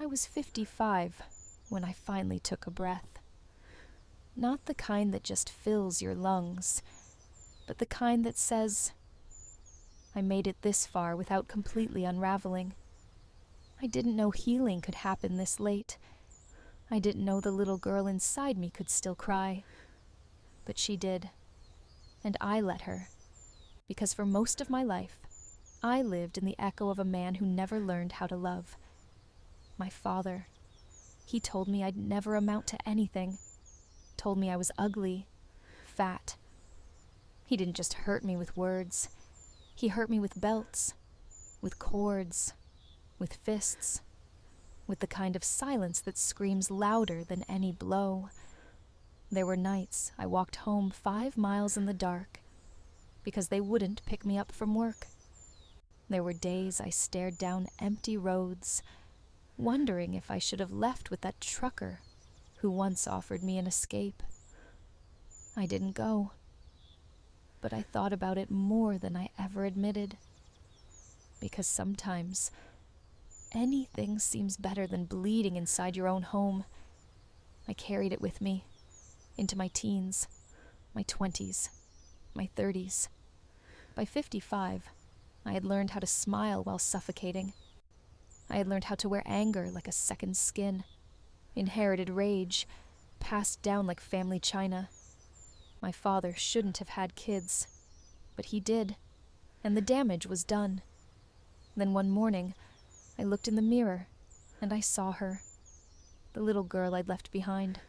I was 55 when I finally took a breath. Not the kind that just fills your lungs, but the kind that says, I made it this far without completely unraveling. I didn't know healing could happen this late. I didn't know the little girl inside me could still cry. But she did. And I let her. Because for most of my life, I lived in the echo of a man who never learned how to love. My father. He told me I'd never amount to anything. Told me I was ugly, fat. He didn't just hurt me with words. He hurt me with belts, with cords, with fists, with the kind of silence that screams louder than any blow. There were nights I walked home 5 miles in the dark because they wouldn't pick me up from work. There were days I stared down empty roads, wondering if I should have left with that trucker who once offered me an escape. I didn't go, but I thought about it more than I ever admitted. Because sometimes anything seems better than bleeding inside your own home. I carried it with me into my teens, my 20s, my 30s. By 55, I had learned how to smile while suffocating. I had learned how to wear anger like a second skin, inherited rage, passed down like family china. My father shouldn't have had kids, but he did, and the damage was done. Then one morning, I looked in the mirror, and I saw her, the little girl I'd left behind,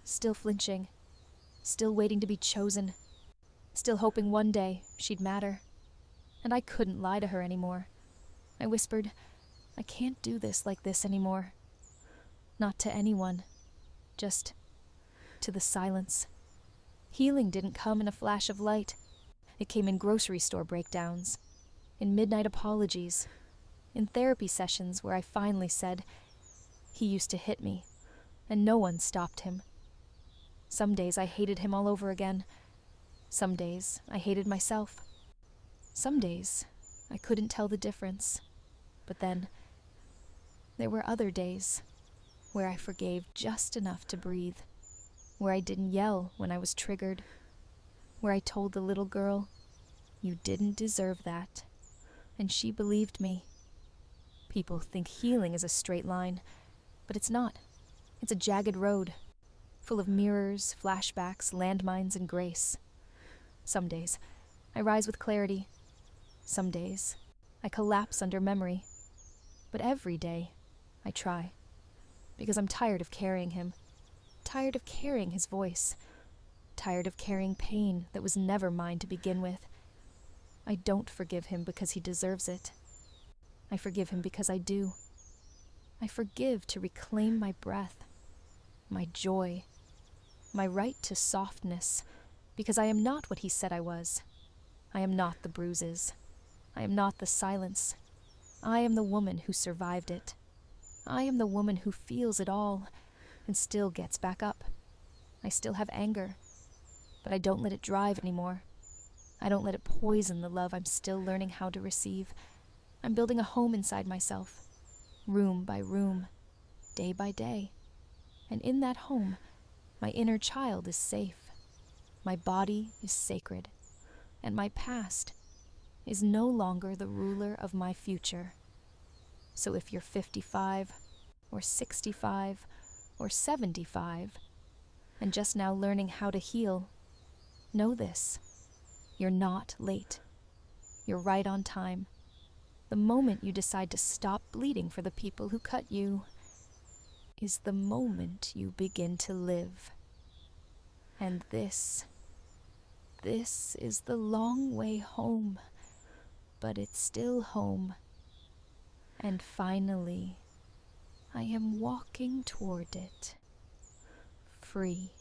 still flinching, still waiting to be chosen, still hoping one day she'd matter. And I couldn't lie to her anymore. I whispered, I can't do this like this anymore. Not to anyone, just to the silence. Healing didn't come in a flash of light. It came in grocery store breakdowns, in midnight apologies, in therapy sessions where I finally said, he used to hit me, and no one stopped him. Some days I hated him all over again. Some days I hated myself. Some days I couldn't tell the difference. But then there were other days where I forgave just enough to breathe, where I didn't yell when I was triggered, where I told the little girl, you didn't deserve that, and she believed me. People think healing is a straight line, but it's not. It's a jagged road, full of mirrors, flashbacks, landmines, and grace. Some days I rise with clarity. Some days I collapse under memory. But every day I try, because I'm tired of carrying him, tired of carrying his voice, tired of carrying pain that was never mine to begin with. I don't forgive him because he deserves it. I forgive him because I do. I forgive to reclaim my breath, my joy, my right to softness, because I am not what he said I was. I am not the bruises. I am not the silence. I am the woman who survived it. I am the woman who feels it all and still gets back up. I still have anger, but I don't let it drive anymore. I don't let it poison the love I'm still learning how to receive. I'm building a home inside myself, room by room, day by day. And in that home, my inner child is safe. My body is sacred. And my past is no longer the ruler of my future. So if you're 55, or 65, or 75, and just now learning how to heal, know this. You're not late. You're right on time. The moment you decide to stop bleeding for the people who cut you is the moment you begin to live. And this is the long way home, but it's still home. And finally, I am walking toward it, free.